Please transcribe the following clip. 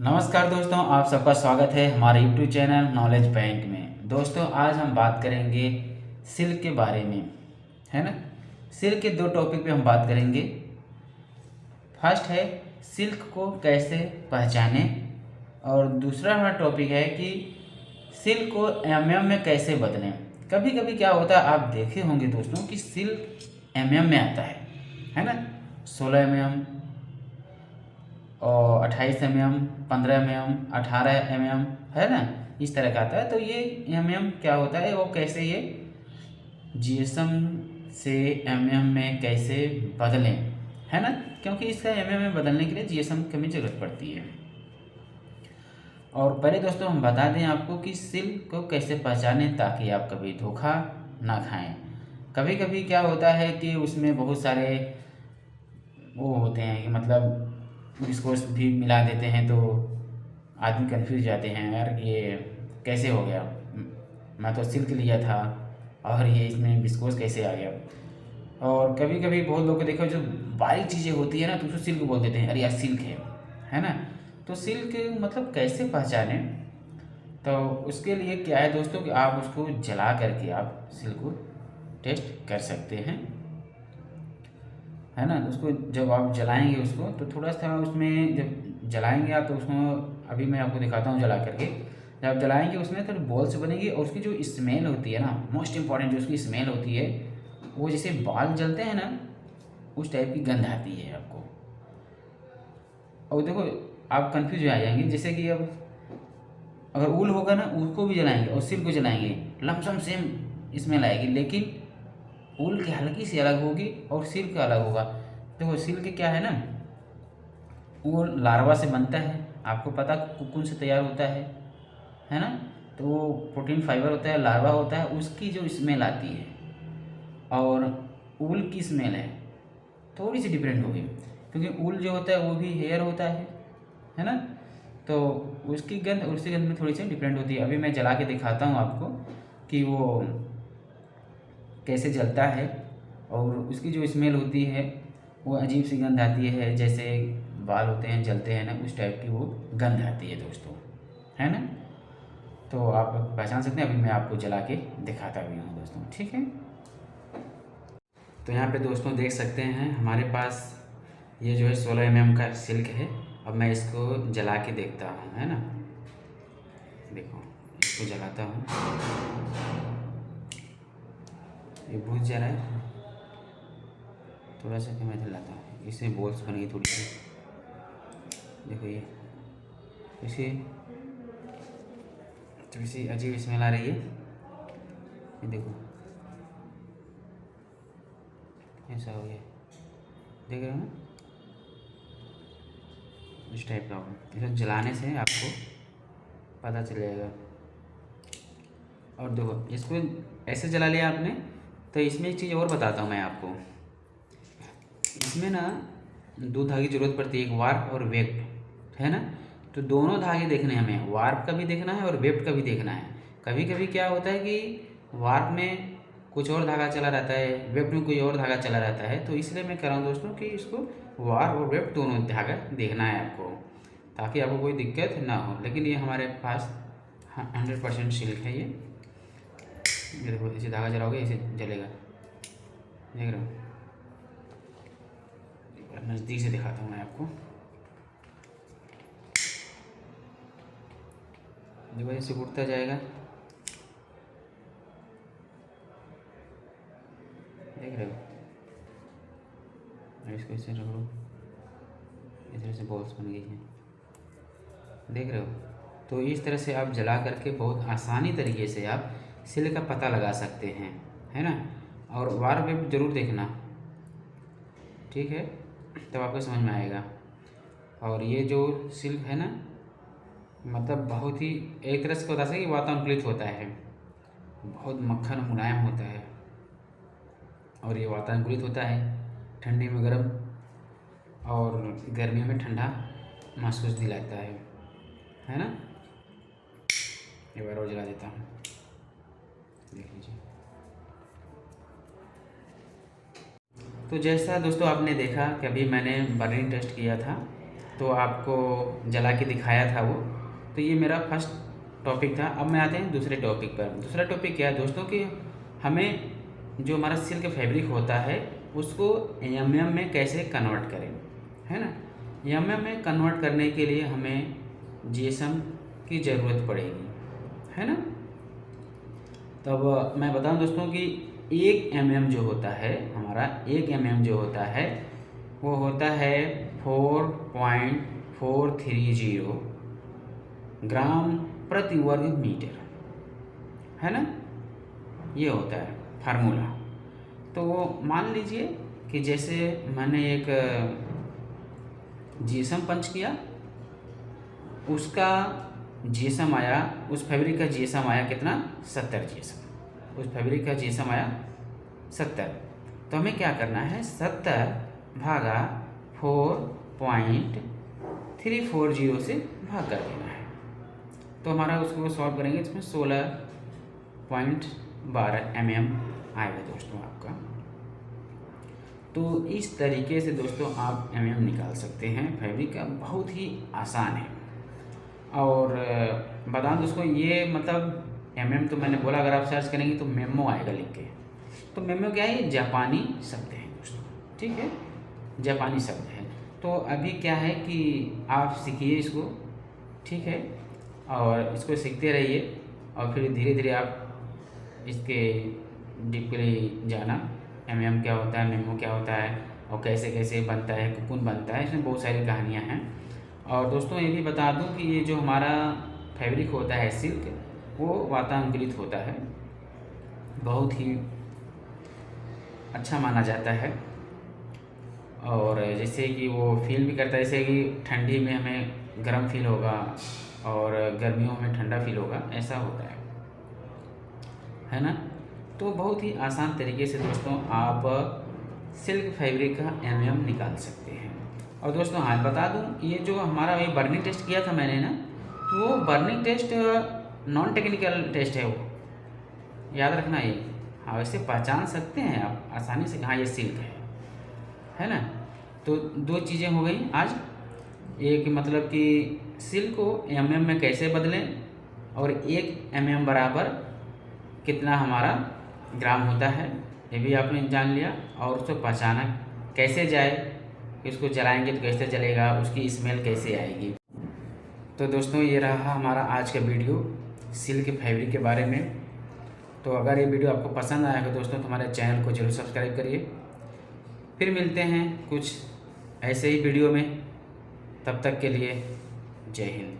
नमस्कार दोस्तों, आप सबका स्वागत है हमारे यूट्यूब चैनल नॉलेज बैंक में। दोस्तों आज हम बात करेंगे सिल्क के बारे में, है ना। सिल्क के दो टॉपिक पे हम बात करेंगे। फर्स्ट है सिल्क को कैसे पहचाने और दूसरा हमारा टॉपिक है कि सिल्क को एमएम में कैसे बदलें। कभी कभी क्या होता है, आप देखे होंगे दोस्तों कि सिल्क एमएम में आता है ना। 16 mm और 28 mm, 15 mm, 18 mm, है ना, इस तरह का आता है। तो ये mm क्या होता है, वो कैसे ये जीएसएम से mm में कैसे बदलें, है ना, क्योंकि इसका mm में बदलने के लिए जीएसएम की हमें ज़रूरत पड़ती है। और पहले दोस्तों हम बता दें आपको कि सिल्क को कैसे पहचानें ताकि आप कभी धोखा ना खाएं। कभी कभी क्या होता है कि उसमें बहुत सारे वो होते हैं कि मतलब विस्कोस भी मिला देते हैं, तो आदमी कंफ्यूज जाते हैं, यार ये कैसे हो गया, मैं तो सिल्क लिया था और ये इसमें विस्कोस कैसे आ गया। और कभी कभी बहुत लोग को देखो जो बारीक चीज़ें होती है ना, तो उसको सिल्क बोल देते हैं, अरे यार सिल्क है ना। तो सिल्क मतलब कैसे पहचाने, तो उसके लिए क्या है दोस्तों कि आप उसको जला करके आप सिल्क को टेस्ट कर सकते हैं, है ना। उसको जब आप जलाएंगे उसको, तो थोड़ा सा उसमें जब जलाएंगे आप, तो उसमें अभी मैं आपको दिखाता हूँ जला करके। जब आप जलाएंगे उसमें तो बॉल्स बनेगी और उसकी जो स्मेल होती है ना, मोस्ट इम्पॉर्टेंट जो उसकी स्मेल होती है, वो जैसे बाल जलते हैं ना उस टाइप की गंध आती है आपको। और देखो आप कंफ्यूज हो जाएंगे, जैसे कि अब अगर ऊल होगा ना, ऊल को भी जलाएंगे और सिल्क को जलाएंगे, लमसम सेम स्मेल आएगी, लेकिन ऊल की हल्की सी अलग होगी और सिल्क का अलग होगा। देखो सिल्क क्या है ना, वो लार्वा से बनता है, आपको पता कुकुन से तैयार होता है ना। तो वो प्रोटीन फाइबर होता है, लार्वा होता है, उसकी जो स्मेल आती है और ऊल की स्मेल है थोड़ी सी डिफरेंट होगी, क्योंकि ऊल जो होता है वो भी हेयर होता है ना। तो उसकी गंध और उसकी गंध में थोड़ी सी डिफरेंट होती है। अभी मैं जला के दिखाता हूँ आपको कि वो कैसे जलता है, और उसकी जो स्मेल होती है वो अजीब सी गंध आती है, जैसे बाल होते हैं जलते हैं ना, उस टाइप की वो गंध आती है दोस्तों, है ना। तो आप पहचान सकते हैं। अभी मैं आपको जला के दिखाता भी हूँ दोस्तों, ठीक है। तो यहाँ पे दोस्तों देख सकते हैं हमारे पास ये जो है 16 mm का सिल्क है। अब मैं इसको जला के देखता हूँ, है ना। देखो इसको जलाता हूँ, ये बुझ जा रहा है, थोड़ा सा कि मैं जलाता हूँ, इसमें बॉल्स बन गई थोड़ी सी। देखो ये इसे थोड़ी सी अजीब स्मेल आ रही है, ये देखो ऐसा हो गया, देख रहे हो ना, इस टाइप का होगा। इसे जलाने से आपको पता चल जाएगा। और देखो इसको ऐसे जला लिया आपने, तो इसमें एक चीज़ और बताता हूँ मैं आपको। इसमें ना दो धागे की जरूरत पड़ती है, एक वार्प और वेफ्ट, है ना। तो दोनों धागे देखने हैं हमें, वार्प का भी देखना है और वेफ्ट का भी देखना है। कभी कभी क्या होता है कि वार्प में कुछ और धागा चला रहता है, वेफ्ट में कोई और धागा चला रहता है, तो इसलिए मैं कह रहा हूँ दोस्तों कि इसको वार्प और वेफ्ट दोनों धागा देखना है आपको, ताकि आपको कोई दिक्कत ना हो। लेकिन ये हमारे पास 100% सिल्क है ये देखो, इसे धागा जलाओगे इसे जलेगा, देख रहे हो। नज़दीक से दिखाता हूँ मैं आपको, देखो ऐसे उड़ता जाएगा, देख रहे हो। इसको इसे रगड़ो, इस तरह से बॉल्स बन गई हैं, देख रहे हो। तो इस तरह से आप जला करके बहुत आसानी तरीके से आप सिल्क का पता लगा सकते हैं, है ना। और वार वेब जरूर देखना, ठीक है, तब आपको समझ में आएगा। और ये जो सिल्क है ना, मतलब बहुत ही एक तरह से बता सकते कि वातानुकूलित होता है, बहुत मक्खन मुलायम होता है, और ये वातानुकूलित होता है, ठंडी में गर्म और गर्मियों में ठंडा महसूस दिलाता है ना। एक बार और जला देता हूँ, देख लीजिए। तो जैसा दोस्तों आपने देखा कि अभी मैंने बर्निंग टेस्ट किया था, तो आपको जला के दिखाया था वो। तो ये मेरा फर्स्ट टॉपिक था। अब मैं आते हैं दूसरे टॉपिक पर। दूसरा टॉपिक क्या है दोस्तों कि हमें जो हमारा सिल्क फैब्रिक होता है उसको एमएम में कैसे कन्वर्ट करें, है ना। एमएम में कन्वर्ट करने के लिए हमें जीएसएम की ज़रूरत पड़ेगी, है ना। तब मैं बताऊं दोस्तों कि 1 mm जो होता है हमारा, 1 mm जो होता है वो होता है 4.430 ग्राम प्रति वर्ग मीटर, है ना। ये होता है फार्मूला। तो मान लीजिए कि जैसे मैंने एक जीएसएम पंच किया, उसका जीएसएम आया, उस फैब्रिक का जीएसएम आया कितना, 70 जीएसएम। उस फैब्रिक का जीएसएम आया 70। तो हमें क्या करना है, 70 भागा 4.340 से भाग कर देना है। तो हमारा उसको सॉल्व करेंगे, इसमें 16.12 mm आएगा दोस्तों आपका। तो इस तरीके से दोस्तों आप mm निकाल सकते हैं फैब्रिक का, बहुत ही आसान है। और बता दोस्तों ये मतलब mm तो मैंने बोला, अगर आप सर्च करेंगे तो मेमो आएगा लिख के। तो मेमो क्या है, जापानी शब्द है दोस्तों, ठीक है, जापानी शब्द है। तो अभी क्या है कि आप सीखिए इसको, ठीक है, और इसको सीखते रहिए और फिर धीरे धीरे आप इसके डीपली जाना, एमएम क्या होता है, मेमो क्या होता है और कैसे कैसे बनता है, कुकुन बनता है। इसमें बहुत सारी कहानियाँ हैं। और दोस्तों ये भी बता दूं कि ये जो हमारा फैब्रिक होता है सिल्क, वो वातानुकूलित होता है, बहुत ही अच्छा माना जाता है। और जैसे कि वो फील भी करता है, जैसे कि ठंडी में हमें गर्म फील होगा और गर्मियों में ठंडा फील होगा, ऐसा होता है ना। तो बहुत ही आसान तरीके से दोस्तों आप सिल्क फैब्रिक का एमएम निकाल सकते हैं। और दोस्तों हाँ बता दूं, ये जो हमारा ये बर्निंग टेस्ट किया था मैंने ना, तो वो burning test non technical test है, वो याद रखना ये। हाँ वैसे पहचान सकते हैं आप आसानी से, हाँ ये सिल्क है ना। तो 2 चीज़ें हो गई आज, एक मतलब कि सिल्क को एमएम में कैसे बदलें, और 1 mm बराबर कितना हमारा ग्राम होता है, ये भी आपने जान लिया। और उसको पहचाना कैसे जाए, कि उसको जलाएंगे तो कैसे जलेगा, उसकी स्मेल कैसे आएगी। तो दोस्तों ये रहा हमारा आज का वीडियो सिल्क फैब्रिक के बारे में। तो अगर ये वीडियो आपको पसंद आया तो दोस्तों हमारे चैनल को जरूर सब्सक्राइब करिए। फिर मिलते हैं कुछ ऐसे ही वीडियो में, तब तक के लिए जय हिंद।